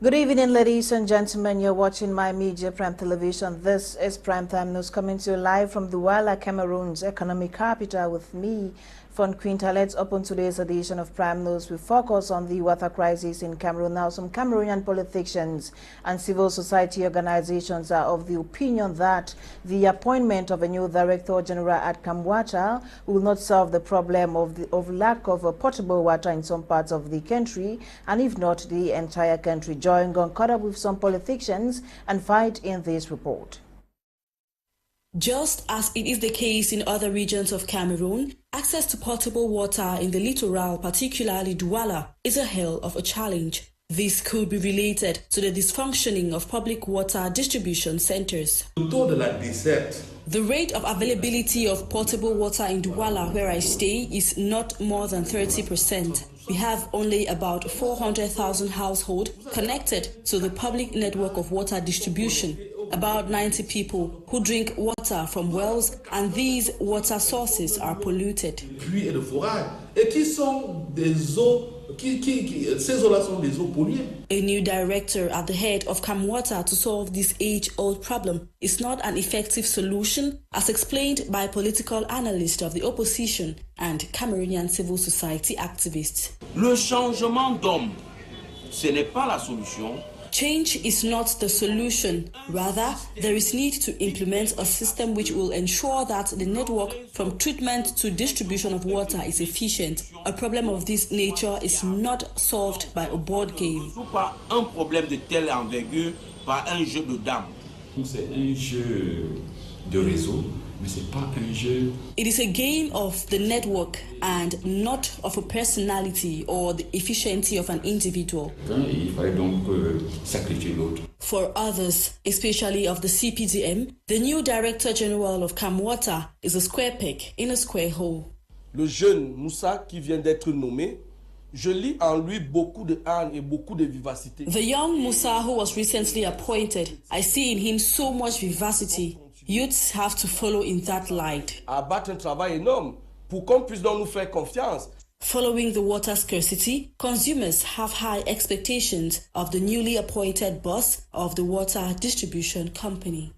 Good evening, ladies and gentlemen. You're watching My Media Prime Television. This is Primetime News coming to you live from Douala, Cameroon's economic capital with me, Fon Quinter. Let's open today's edition of Prime News. We focus on the water crisis in Cameroon. Now, some Cameroonian politicians and civil society organizations are of the opinion that the appointment of a new Director General at Kamwata will not solve the problem of lack of potable water in some parts of the country, and if not, the entire country. Join caught up with some politicians and fight in this report. Just as it is the case in other regions of Cameroon, access to potable water in the littoral, particularly Douala, is a hell of a challenge. This could be related to the dysfunctioning of public water distribution centers. The rate of availability of potable water in Douala, where I stay, is not more than 30%. We have only about 400,000 households connected to the public network of water distribution. About 90 people who drink water from wells, and these water sources are polluted. A new director at the head of Kamwata to solve this age-old problem is not an effective solution, as explained by political analysts of the opposition and Cameroonian civil society activists. Le changement d'homme, ce n'est pas la solution. Change is not the solution. Rather, there is need to implement a system which will ensure that the network from treatment to distribution of water is efficient. A problem of this nature is not solved by a board game. Un problème de telle envergure par un jeu de dames. C'est un jeu de réseau, mais c'est pas un jeu. It is a game of the network and not of a personality or the efficiency of an individual. Il fallait donc sacrifier l'autre. For others, especially of the CPDM, the new Director General of Kamwata is a square peg in a square hole. Le jeune Moussa qui vient d'être nommé, je lis en lui beaucoup de âme et beaucoup de vivacité. The young Moussa who was recently appointed, I see in him so much vivacity. Youths have to follow in that light. Abattre un travail énorme pour qu'on puisse donc nous faire confiance. Following the water scarcity, consumers have high expectations of the newly appointed boss of the water distribution company.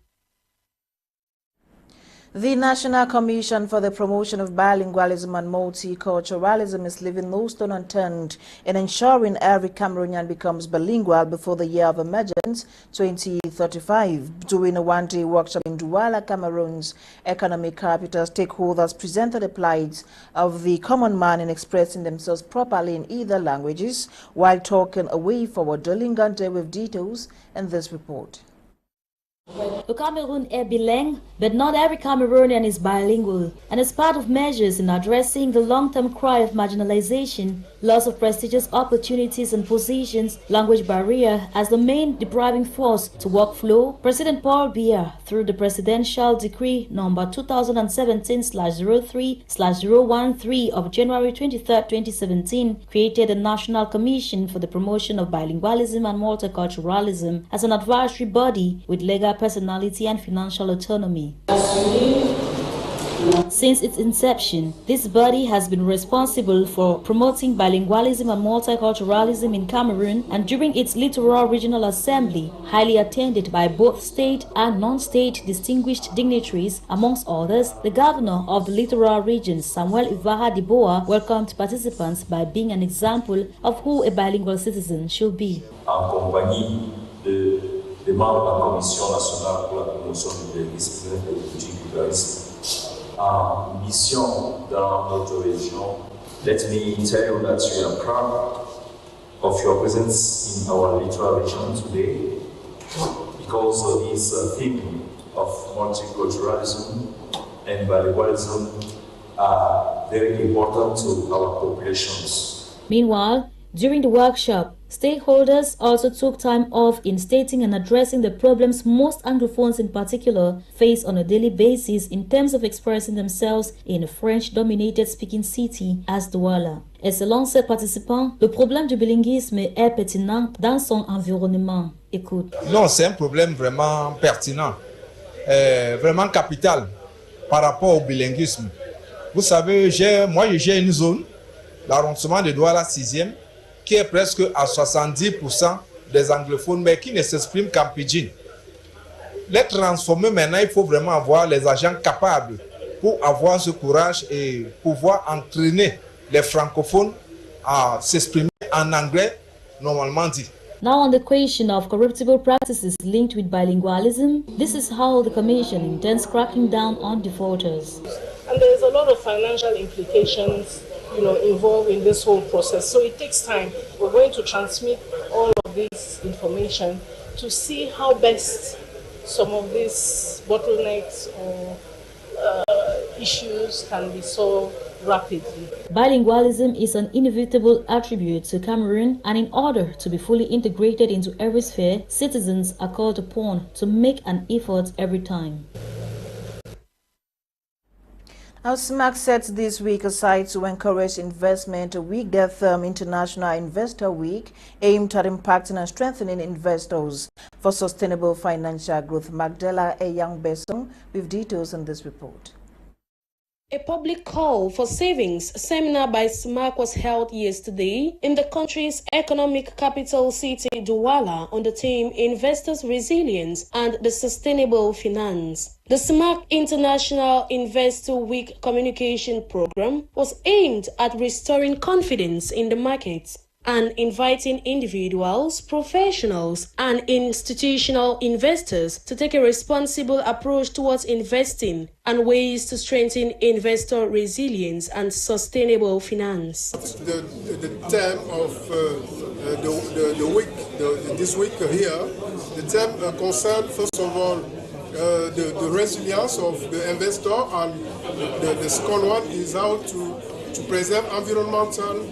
The National Commission for the Promotion of Bilingualism and Multiculturalism is leaving no stone unturned in ensuring every Cameroonian becomes bilingual before the year of emergence 2035. During a one-day workshop in Douala, Cameroon's economic capital, stakeholders presented the plight of the common man in expressing themselves properly in either languages while talking a way forward. Dolingante with details in this report. The Cameroon is bilingual, but not every Cameroonian is bilingual, and as part of measures in addressing the long-term cry of marginalization, loss of prestigious opportunities and positions, language barrier as the main depriving force to workflow, President Paul Biya, through the Presidential Decree number 2017/03/013 of January 23, 2017, created a National Commission for the Promotion of Bilingualism and Multiculturalism as an advisory body with legal personality and financial autonomy. Since its inception, this body has been responsible for promoting bilingualism and multiculturalism in Cameroon, and during its Littoral Regional Assembly, highly attended by both state and non-state distinguished dignitaries, amongst others, the governor of the Littoral Region, Samuel Ivaha Diboa, welcomed participants by being an example of who a bilingual citizen should be. En compagnie des membres de la Commission nationale pour la promotion du bilinguisme et du multiculturalisme en mission dans notre région, let me tell you that we are proud of your presence in our littoral region today because this theme of multiculturalism and bilingualism are very important to our populations. Meanwhile, during the workshop, stakeholders also took time off in stating and addressing the problems most Anglophones in particular face on a daily basis in terms of expressing themselves in a French-dominated speaking city as Douala. Et selon ces participants, le problème du bilinguisme est pertinent dans son environnement. Écoute. Non, c'est un problème vraiment pertinent, vraiment capital par rapport au bilinguisme. Vous savez, j'ai une zone, l'arrondissement de Douala 6e, qui est presque à 70% des anglophones, mais qui ne s'expriment qu'en pidgin. Les transformer maintenant, il faut vraiment avoir les agents capables pour avoir ce courage et pouvoir entraîner les francophones à s'exprimer en anglais, normalement dit. Now on the question of corruptible practices linked with bilingualism, this is how the Commission intends cracking down on defaulters. And there's a lot of financial implications, involved in this whole process. So it takes time. We're going to transmit all of this information to see how best some of these bottlenecks or issues can be solved rapidly. Bilingualism is an inevitable attribute to Cameroon, and in order to be fully integrated into every sphere, citizens are called upon to make an effort every time. Now, SMAC sets this week aside to encourage investment. A week that International Investor Week aimed at impacting and strengthening investors for sustainable financial growth. Magdala Eyang-Besong with details in this report. A public call for savings seminar by SMAC was held yesterday in the country's economic capital city, Douala, on the theme Investors' Resilience and the Sustainable Finance. The SMAC International Investor Week communication program was aimed at restoring confidence in the markets and inviting individuals, professionals, and institutional investors to take a responsible approach towards investing and ways to strengthen investor resilience and sustainable finance. The theme of the week, this week here, the theme concerns first of all the resilience of the investor, and the second one is how to preserve environmental,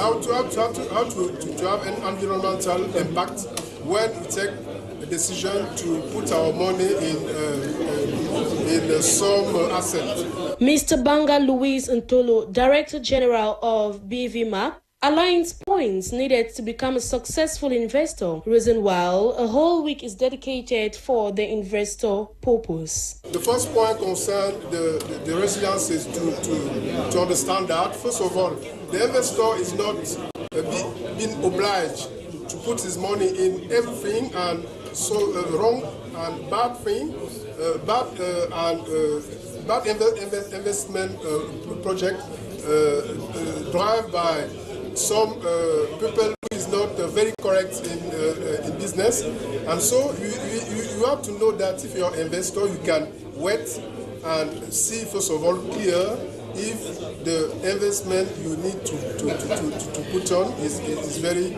how to have an environmental impact when we take a decision to put our money in some asset. Mr. Banga Louise Ntolo, Director General of BVMAP, aligns points needed to become a successful investor, reason while a whole week is dedicated for the investor purpose. The first point concerns the resilience is to understand that, first of all, the investor is not being obliged to put his money in everything, and so wrong and bad thing, bad investment project driven by some people who is not very correct in business, and so you have to know that if you're an investor, you can wait and see first of all clear if the investment you need to put on is very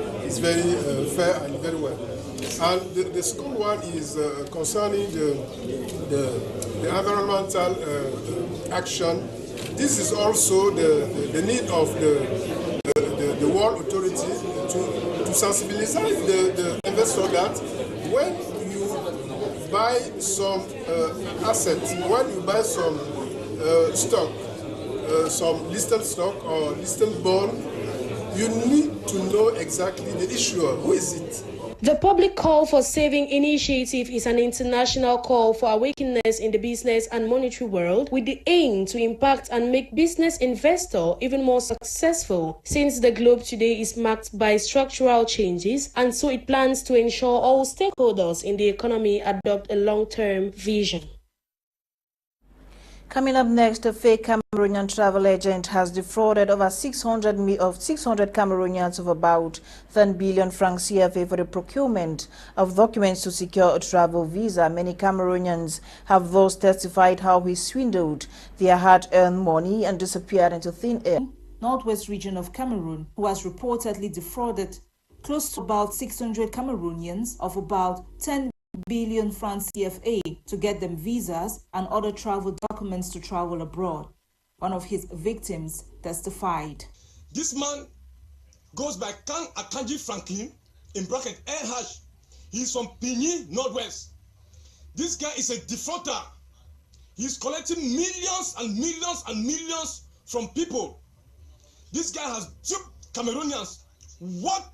fair and very well. And the second one is concerning the environmental action. This is also the need of the world authority to sensibilize the investor that when you buy some assets, when you buy some stock, some listed stock or listed bond, you need to know exactly the issuer. Who is it? The Public Call for Saving initiative is an international call for awakeness in the business and monetary world with the aim to impact and make business investor even more successful, since the globe today is marked by structural changes, and so it plans to ensure all stakeholders in the economy adopt a long-term vision. Coming up next, a fake Cameroonian travel agent has defrauded over 600 Cameroonians of about 10 billion francs CFA for the procurement of documents to secure a travel visa. Many Cameroonians have thus testified how he swindled their hard-earned money and disappeared into thin air. Northwest region of Cameroon, who has reportedly defrauded close to about 600 Cameroonians of about 10 billion francs CFA to get them visas and other travel documents to travel abroad. One of his victims testified. This man goes by Kang Akanji Franklin, in bracket LH. He's from Pigny, Northwest. This guy is a defrauder. He's collecting millions and millions and millions from people. This guy has duped Cameroonians. What?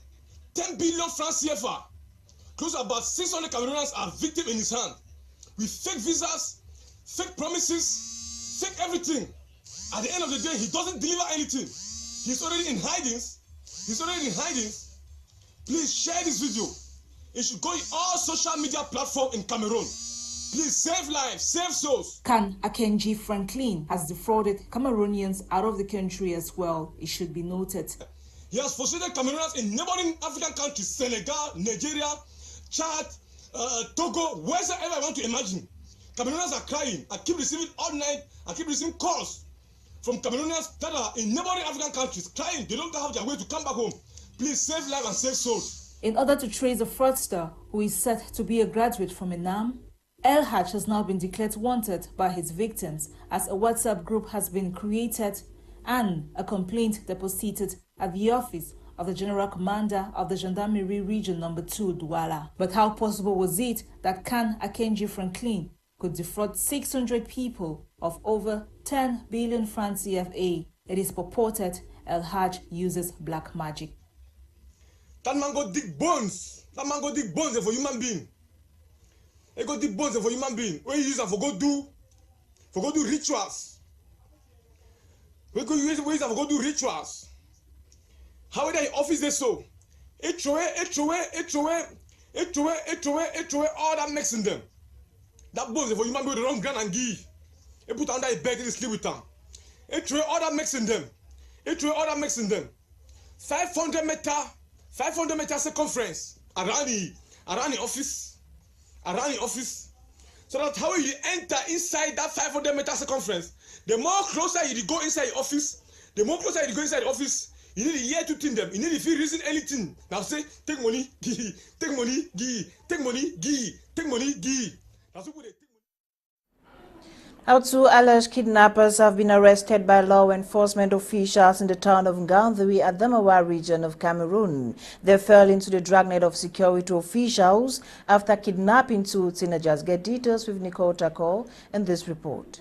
10 billion francs CFA. Close to about 600 Cameroonians are victims in his hand. With fake visas, fake promises, fake everything. At the end of the day, he doesn't deliver anything. He's already in hiding. Please share this video. It should go in all social media platforms in Cameroon. Please save lives, save souls. Can Akenji Franklin has defrauded Cameroonians out of the country as well, it should be noted. He has frustrated Cameroonians in neighboring African countries, Senegal, Nigeria, Chad, Togo, wherever I want to imagine. Cameroonians are crying. I keep receiving all night, I keep receiving calls from Cameroonians that are in neighboring African countries, crying. They don't have their way to come back home. Please save lives and save souls. In order to trace the fraudster, who is said to be a graduate from Enam, El Haj has now been declared wanted by his victims as a WhatsApp group has been created and a complaint deposited at the office of the General Commander of the Gendarmerie Region No. 2, Douala. But how possible was it that Can Akenji Franklin could defraud 600 people of over 10 billion francs CFA? It is purported El Haj uses black magic. That man go dig bones. That man go dig bones for human being. He go dig bones for human being. When you use them for go do rituals. We go use them for go do rituals. How that office they so? It throw all that mix in them. That bones for human being they run ground and give. He put under a bed and sleep with them. It throw all that mix in them. 500 meter circumference around the office. So that how you enter inside that 500 meter circumference, the more closer you go inside the office, you need to hear to think them. You need to feel reason anything. Now say, take money, give. Take money, give. Take money, give. Take money, give. That's what they take. Now, two alleged kidnappers have been arrested by law enforcement officials in the town of Ngaoundéré at the Mawa region of Cameroon. They fell into the dragnet of security officials after kidnapping two teenagers. Get details with Nicole Tako in this report.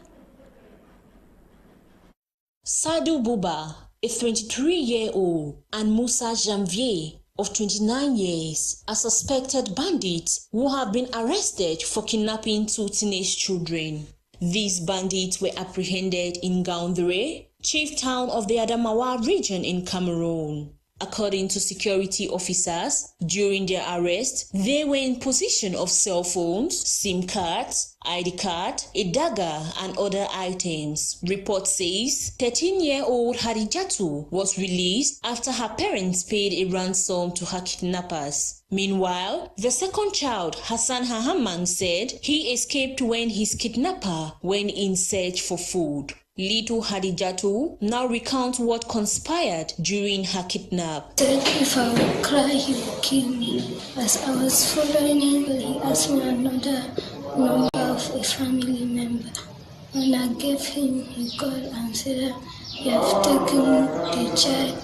Sadou Bouba, a 23-year-old, and Moussa Janvier, of 29 years, are suspected bandits who have been arrested for kidnapping two teenage children. These bandits were apprehended in Ngaoundéré, chief town of the Adamawa region in Cameroon. According to security officers, during their arrest, they were in possession of cell phones, SIM cards, ID card, a dagger, and other items. Report says 13-year-old Hadijatu was released after her parents paid a ransom to her kidnappers. Meanwhile, the second child, Hassan Hahaman, said he escaped when his kidnapper went in search for food. Little Hadijatu now recounts what conspired during her kidnap. If I would cry, he would kill me. As I was following him, he asked me another number of a family member. When I gave him, he called and said, "You have taken the child,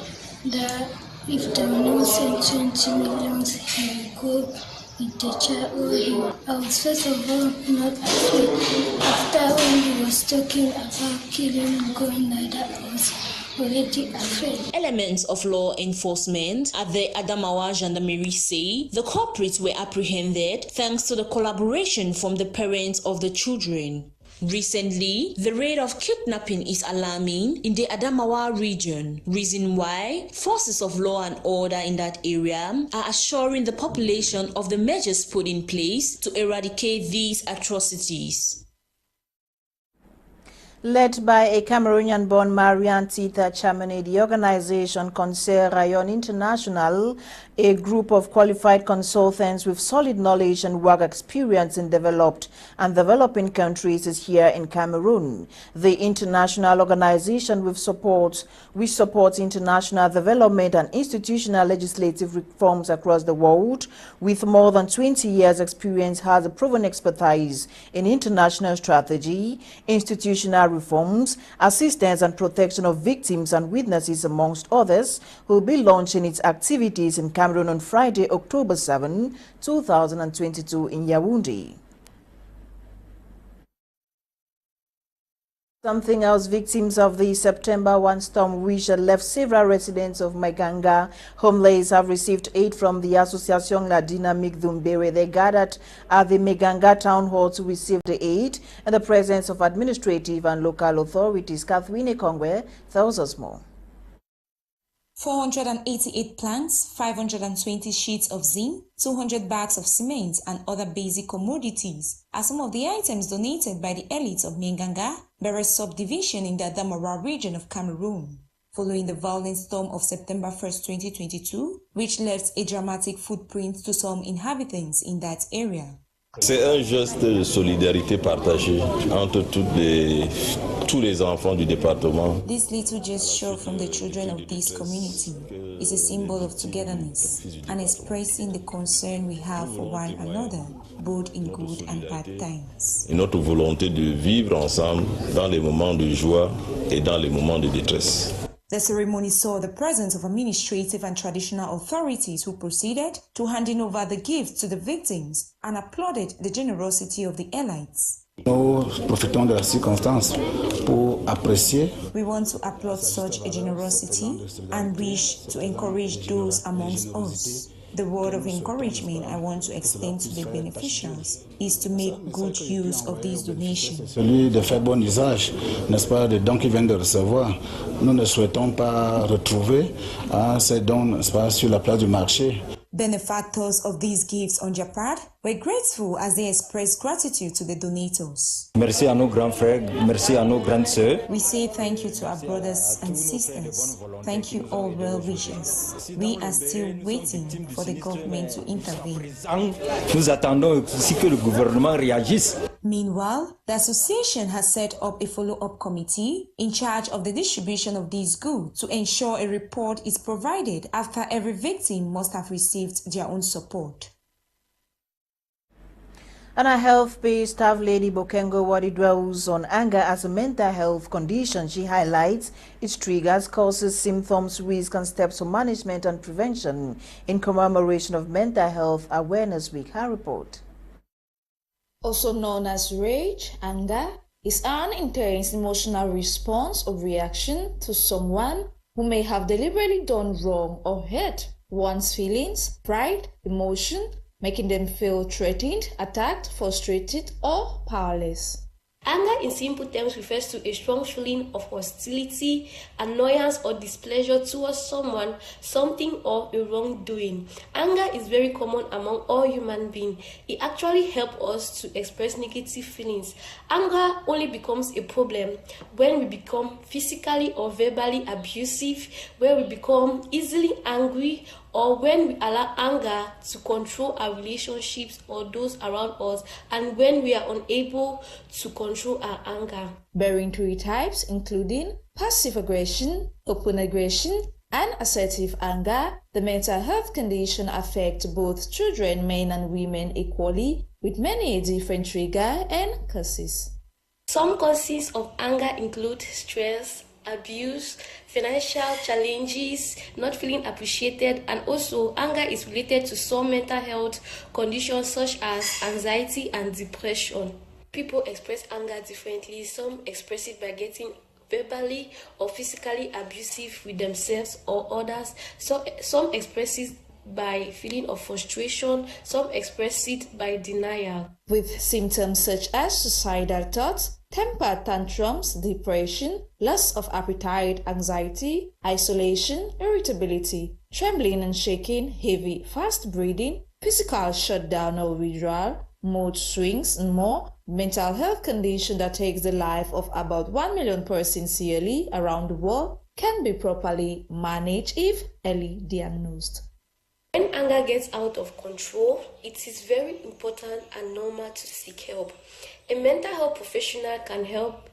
that if they will not send 20 million, he will go with the child or him." I was first of all not afraid. After when he was talking about killing and going like that, I was already afraid. Elements of law enforcement at the Adamawa Gendarmerie say the culprits were apprehended thanks to the collaboration from the parents of the children. Recently, the rate of kidnapping is alarming in the Adamawa region, reason why forces of law and order in that area are assuring the population of the measures put in place to eradicate these atrocities. Led by a Cameroonian-born Marianne Tita Chamene, the organization Conseil Rayon International, a group of qualified consultants with solid knowledge and work experience in developed and developing countries, is here in Cameroon. The international organization which supports international development and institutional legislative reforms across the world, with more than 20 years experience, has a proven expertise in international strategy, institutional reforms, assistance and protection of victims and witnesses, amongst others, who will be launching its activities in Cameroon on Friday, October 7, 2022 in Yaoundé. Something else, victims of the September 1 storm which left several residents of Meganga homeless have received aid from the Association La Dynamique d'Umbere. They gathered at the Meganga town hall to receive the aid in the presence of administrative and local authorities. Catherine Kongwe tells us more. 488 planks, 520 sheets of zinc, 200 bags of cement and other basic commodities are some of the items donated by the elites of Mienganga, Bere subdivision in the Adamawa region of Cameroon, following the violent storm of September 1st, 2022, which left a dramatic footprint to some inhabitants in that area. C'est un geste de solidarité partagé entre tous les enfants du département. This little gesture from the children of this community is a symbol of togetherness and expressing the concern we have for one another, both in good and bad times. Et notre volonté de vivre ensemble dans les moments de joie et dans les moments de détresse. The ceremony saw the presence of administrative and traditional authorities who proceeded to handing over the gifts to the victims and applauded the generosity of the elites. Nous profitons de la circonstance pour apprécier. We want to applaud such a generosity and wish to encourage those amongst us. The word of encouragement I want to extend to the beneficiaries is to make good use of these donations. Celui de faire bon usage, n'est-ce pas, des dons qu'ils viennent de recevoir. Nous ne souhaitons pas retrouver ces dons, n'est-ce pas, sur la place du marché. Benefactors of these gifts on Japad were grateful as they expressed gratitude to the donators. Merci à nos grands frères, merci à nos grandes sœurs. We say thank you to our brothers and sisters. Thank you all well wishers. We are still waiting for the government to intervene. Nous attendons aussi que le gouvernement réagisse. Meanwhile, the association has set up a follow-up committee in charge of the distribution of these goods to ensure a report is provided after every victim must have received their own support. And a health-based staff lady Bokengo Wadi dwells on anger as a mental health condition. She highlights its triggers, causes, symptoms, risk and steps for management and prevention in commemoration of Mental Health Awareness Week. Her report. Also known as rage, anger is an intense emotional response or reaction to someone who may have deliberately done wrong or hurt one's feelings, pride, emotion, making them feel threatened, attacked, frustrated, or powerless. Anger in simple terms refers to a strong feeling of hostility, annoyance, or displeasure towards someone, something, or a wrongdoing. Anger is very common among all human beings. It actually helps us to express negative feelings. Anger only becomes a problem when we become physically or verbally abusive, where we become easily angry, or when we allow anger to control our relationships or those around us, and when we are unable to control our anger. Bearing three types, including passive aggression, open aggression, and assertive anger, the mental health condition affects both children, men and women equally, with many different triggers and causes. Some causes of anger include stress, abuse, financial challenges, not feeling appreciated, and also anger is related to some mental health conditions such as anxiety and depression. People express anger differently. Some express it by getting verbally or physically abusive with themselves or others. So some express it by feeling of frustration, some express it by denial. With symptoms such as suicidal thoughts, temper tantrums, depression, loss of appetite, anxiety, isolation, irritability, trembling and shaking, heavy, fast breathing, physical shutdown or withdrawal, mood swings, and more. Mental health condition that takes the life of about 1 million persons yearly around the world can be properly managed if early diagnosed. When anger gets out of control, it is very important and normal to seek help. A mental health professional can help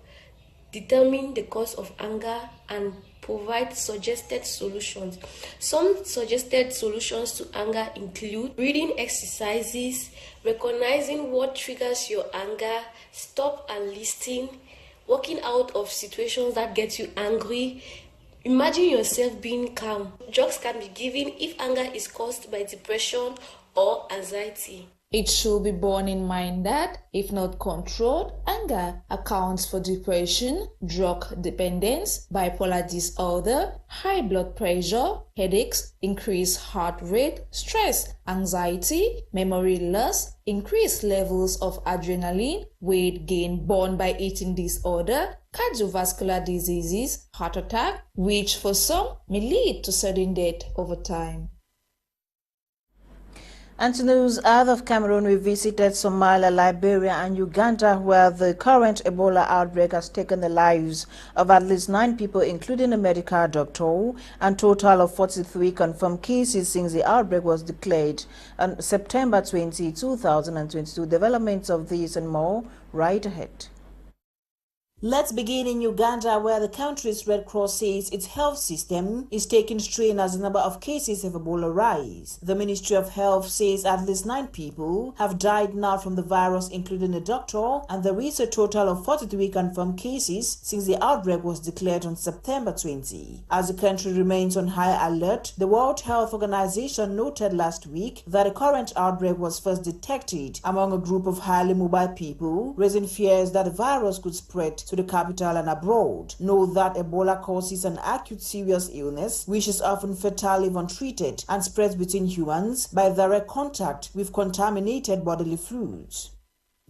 determine the cause of anger and provide suggested solutions. Some suggested solutions to anger include breathing exercises, recognizing what triggers your anger, stop and listen, walking out of situations that get you angry. Imagine yourself being calm. Drugs can be given if anger is caused by depression or anxiety. It should be borne in mind that, if not controlled, anger accounts for depression, drug dependence, bipolar disorder, high blood pressure, headaches, increased heart rate, stress, anxiety, memory loss, increased levels of adrenaline, weight gain borne by eating disorder, cardiovascular diseases, heart attack, which for some may lead to sudden death over time. And to news out of Cameroon, we visited Somalia, Liberia and Uganda, where the current Ebola outbreak has taken the lives of at least 9 people, including a medical doctor, and total of 43 confirmed cases since the outbreak was declared on September 20, 2022. Developments of these and more right ahead. Let's begin in Uganda, where the country's Red Cross says its health system is taking strain as the number of cases of Ebola rise. The Ministry of Health says at least 9 people have died now from the virus, including a doctor, and there is a total of 43 confirmed cases since the outbreak was declared on September 20. As the country remains on high alert, the World Health Organization noted last week that the current outbreak was first detected among a group of highly mobile people, raising fears that the virus could spread to the capital and abroad. Note that Ebola causes an acute serious illness which is often fatal if untreated and spreads between humans by direct contact with contaminated bodily fluids.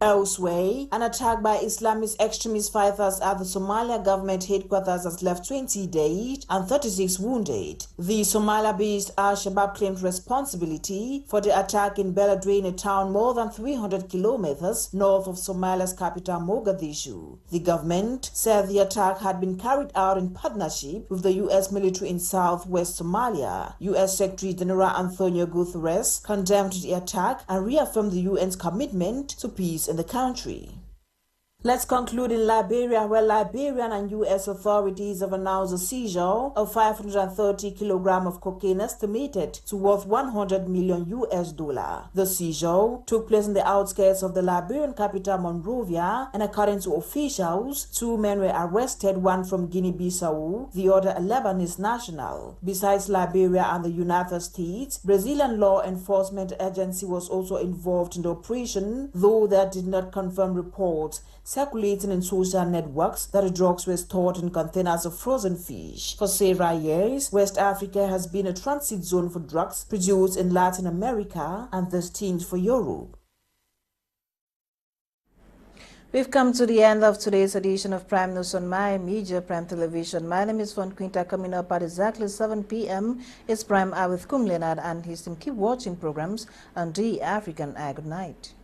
Elsewhere, an attack by Islamist extremist fighters at the Somalia government headquarters has left 20 dead and 36 wounded. The Somalia-based Al-Shabaab claimed responsibility for the attack in Beledweyne, a town more than 300 kilometers north of Somalia's capital Mogadishu. The government said the attack had been carried out in partnership with the U.S. military in southwest Somalia. U.S. Secretary General Antonio Guterres condemned the attack and reaffirmed the UN's commitment to peace in the country. Let's conclude in Liberia, where Liberian and U.S. authorities have announced a seizure of 530 kilograms of cocaine estimated to worth $100 million. The seizure took place in the outskirts of the Liberian capital Monrovia, and according to officials, 2 men were arrested, one from Guinea-Bissau, the other a Lebanese national. Besides Liberia and the United States, Brazilian law enforcement agency was also involved in the operation, though that did not confirm reports circulating in social networks that the drugs were stored in containers of frozen fish. For several years, West Africa has been a transit zone for drugs produced in Latin America and destined for Europe. We've come to the end of today's edition of Prime News on My Media Prime Television. My name is Fon Quinter. Coming up at exactly 7 p.m. is Prime Hour with Leonard and his team. Keep watching programs on The African Eye. Good night.